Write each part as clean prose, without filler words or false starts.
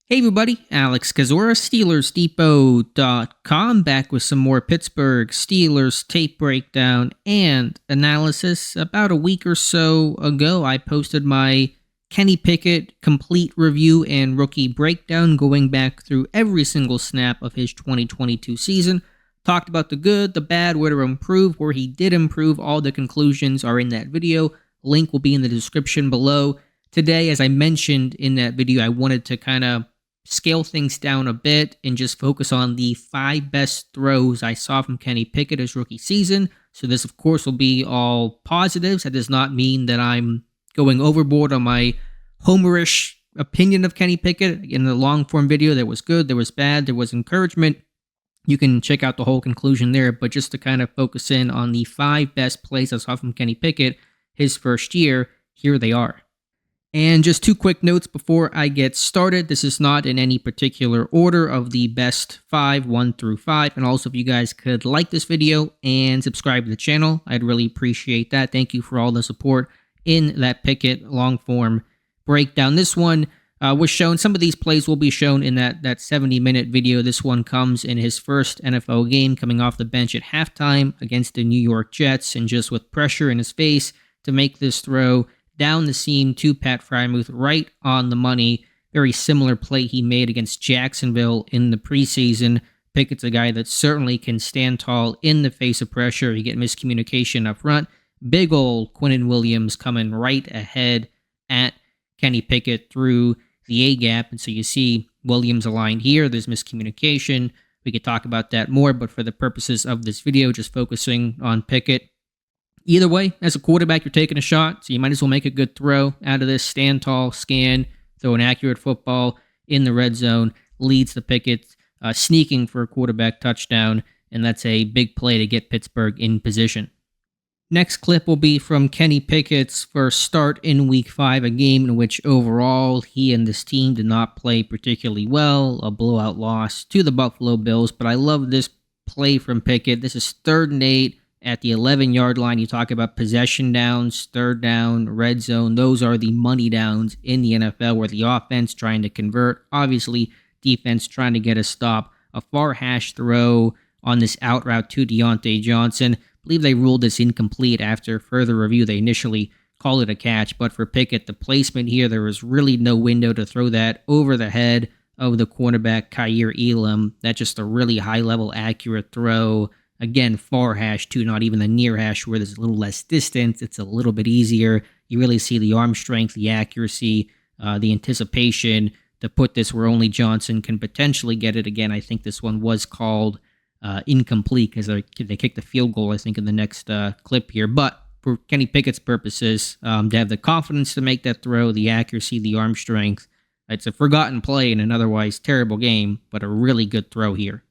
Hey everybody, Alex Kazora, SteelersDepot.com, back with some more Pittsburgh Steelers tape breakdown and analysis. About a week or so ago, I posted my Kenny Pickett complete review and rookie breakdown, going back through every single snap of his 2022 season. Talked about the good, the bad, where to improve, where he did improve. All the conclusions are in that video. Link will be in the description below. Today, as I mentioned in that video, I wanted to kind of scale things down a bit and just focus on the 5 best throws I saw from Kenny Pickett his rookie season. So this, of course, will be all positives. That does not mean that I'm going overboard on my homerish opinion of Kenny Pickett. In the long-form video, there was good, there was bad, there was encouragement. You can check out the whole conclusion there, but just to kind of focus in on the 5 best plays I saw from Kenny Pickett his first year, here they are. And just 2 quick notes before I get started. This is not in any particular order of the best 5, 1 through 5. And also, if you guys could like this video and subscribe to the channel, I'd really appreciate that. Thank you for all the support in that Pickett long form breakdown. This one was shown, some of these plays will be shown in that 70-minute video. This one comes in his first NFL game, coming off the bench at halftime against the New York Jets, and just with pressure in his face to make this throw down the seam to Pat Freiermuth, right on the money. Very similar play he made against Jacksonville in the preseason. Pickett's a guy that certainly can stand tall in the face of pressure. You get miscommunication up front. Big ol' Quinnen Williams coming right ahead at Kenny Pickett through the A-gap. And so you see Williams aligned here. There's miscommunication. We could talk about that more, but for the purposes of this video, just focusing on Pickett. Either way, as a quarterback, you're taking a shot, so you might as well make a good throw out of this. Stand tall, scan, throw an accurate football in the red zone, leads the Pickett, sneaking for a quarterback touchdown, and that's a big play to get Pittsburgh in position. Next clip will be from Kenny Pickett's first start in Week 5, a game in which overall he and this team did not play particularly well, a blowout loss to the Buffalo Bills, but I love this play from Pickett. This is 3rd and 8. At the 11-yard line, you talk about possession downs, 3rd down, red zone. Those are the money downs in the NFL, where the offense trying to convert, obviously defense trying to get a stop. A far hash throw on this out route to Deontay Johnson. I believe they ruled this incomplete after further review. They initially called it a catch, but for Pickett, the placement here, there was really no window to throw that over the head of the cornerback, Kaiir Elam. That's just a really high-level accurate throw. Again, far hash too, not even the near hash where there's a little less distance. It's a little bit easier. You really see the arm strength, the accuracy, the anticipation to put this where only Johnson can potentially get it. Again, I think this one was called incomplete because they kicked the field goal, I think, in the next clip here. But for Kenny Pickett's purposes, to have the confidence to make that throw, the accuracy, the arm strength, it's a forgotten play in an otherwise terrible game, but a really good throw here.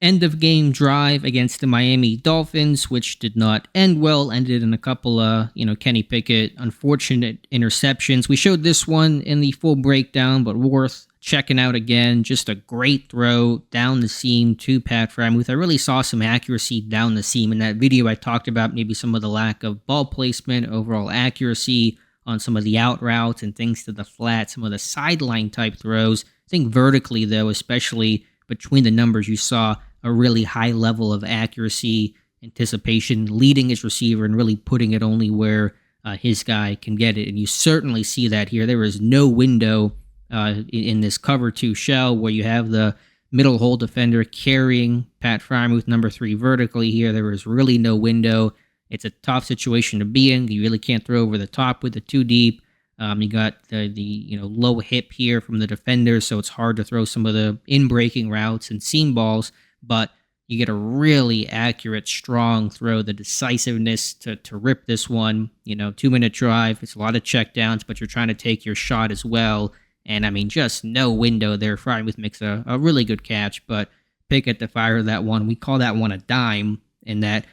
End of game drive against the Miami Dolphins, which did not end well, ended in a couple of, Kenny Pickett unfortunate interceptions. We showed this one in the full breakdown, but worth checking out again. Just a great throw down the seam to Pat Freiermuth. I really saw some accuracy down the seam in that video. I talked about maybe some of the lack of ball placement, overall accuracy on some of the out routes and things to the flat, some of the sideline type throws. I think vertically, though, especially between the numbers, you saw a really high level of accuracy, anticipation, leading his receiver and really putting it only where his guy can get it. And you certainly see that here. There is no window in this cover 2 shell where you have the middle hole defender carrying Pat Freiermuth, number 3, vertically here. There is really no window. It's a tough situation to be in. You really can't throw over the top with it too deep. You got the low hip here from the defender, so it's hard to throw some of the in-breaking routes and seam balls. But you get a really accurate, strong throw, the decisiveness to rip this one. 2-minute drive. It's a lot of checkdowns, but you're trying to take your shot as well. And, just no window there. Freiermuth makes a really good catch, but Pickett to fire that one. We call that one a dime, and that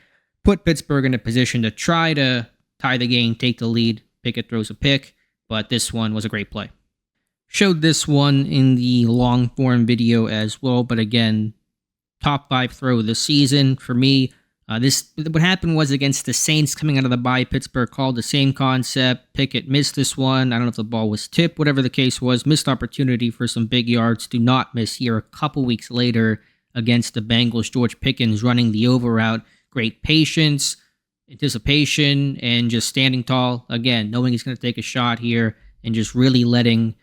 put Pittsburgh in a position to try to tie the game, take the lead. Pickett throws a pick, but this one was a great play. Showed this one in the long-form video as well, but again, top 5 throw of the season for me. What happened was against the Saints coming out of the bye, Pittsburgh called the same concept. Pickett missed this one. I don't know if the ball was tipped, whatever the case was. Missed opportunity for some big yards. Do not miss here. A couple weeks later against the Bengals, George Pickens running the over route. Great patience, anticipation, and just standing tall. Again, knowing he's going to take a shot here and just really letting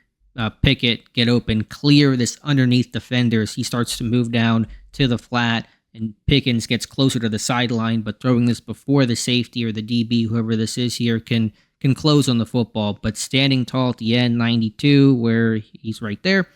Pickett get open, clear this underneath defenders. He starts to move down to the flat, and Pickens gets closer to the sideline, but throwing this before the safety or the DB, whoever this is here, can close on the football. But standing tall at the end, 92, where he's right there,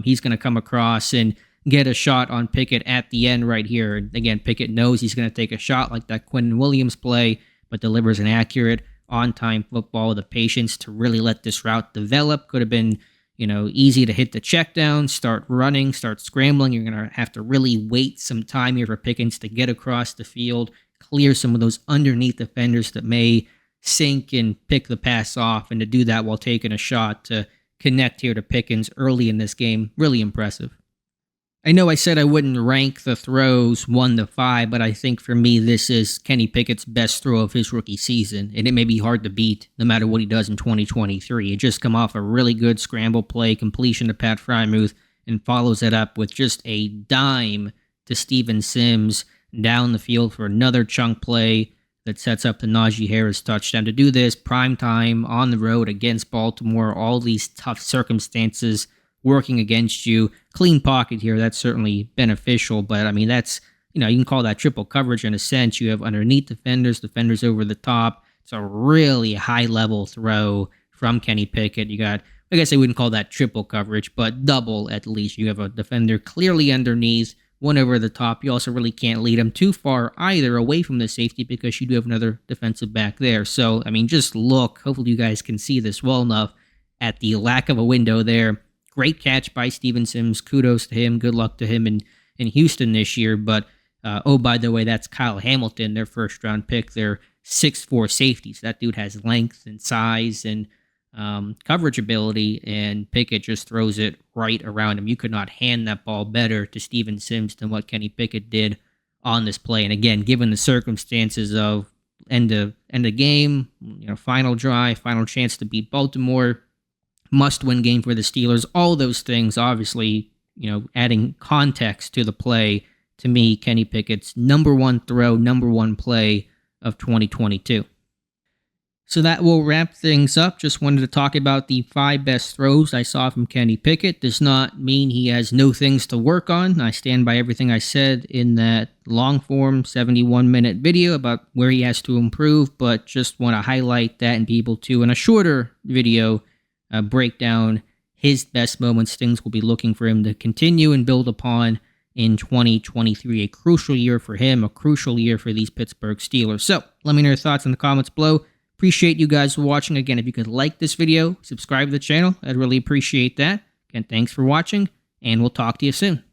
he's going to come across and get a shot on Pickett at the end right here. And again, Pickett knows he's going to take a shot like that Quinnen Williams play, but delivers an accurate, on-time football with the patience to really let this route develop. Could have been, easy to hit the check down, start running, start scrambling. You're going to have to really wait some time here for Pickens to get across the field, clear some of those underneath defenders that may sink and pick the pass off, and to do that while taking a shot to connect here to Pickens early in this game. Really impressive. I know I said I wouldn't rank the throws 1 to 5, but I think for me, this is Kenny Pickett's best throw of his rookie season, and it may be hard to beat no matter what he does in 2023. It just come off a really good scramble play, completion to Pat Frymuth, and follows it up with just a dime to Steven Sims down the field for another chunk play that sets up the Najee Harris touchdown. To do this, prime time, on the road against Baltimore, all these tough circumstances working against you. Clean pocket here, that's certainly beneficial, but I mean, that's, you can call that triple coverage in a sense. You have underneath defenders over the top. It's a really high level throw from Kenny Pickett. You got, I guess I wouldn't call that triple coverage, but double at least. You have a defender clearly underneath, one over the top. You also really can't lead him too far either away from the safety because you do have another defensive back there. So, I mean, just look, hopefully you guys can see this well enough at the lack of a window there. Great catch by Steven Sims. Kudos to him. Good luck to him in Houston this year. But, by the way, that's Kyle Hamilton, their first-round pick. They're 6'4" safeties. That dude has length and size and coverage ability, and Pickett just throws it right around him. You could not hand that ball better to Steven Sims than what Kenny Pickett did on this play. And again, given the circumstances of end of game, final drive, final chance to beat Baltimore, must-win game for the Steelers, all those things, obviously, adding context to the play, to me, Kenny Pickett's number one throw, number one play of 2022. So that will wrap things up. Just wanted to talk about the 5 best throws I saw from Kenny Pickett. Does not mean he has no things to work on. I stand by everything I said in that long-form 71-minute video about where he has to improve, but just want to highlight that and be able to, in a shorter video, break down his best moments, things we'll be looking for him to continue and build upon in 2023. A crucial year for him, a crucial year for these Pittsburgh Steelers. So let me know your thoughts in the comments below. Appreciate you guys watching. Again, if you could like this video, subscribe to the channel, I'd really appreciate that. Again, thanks for watching, and we'll talk to you soon.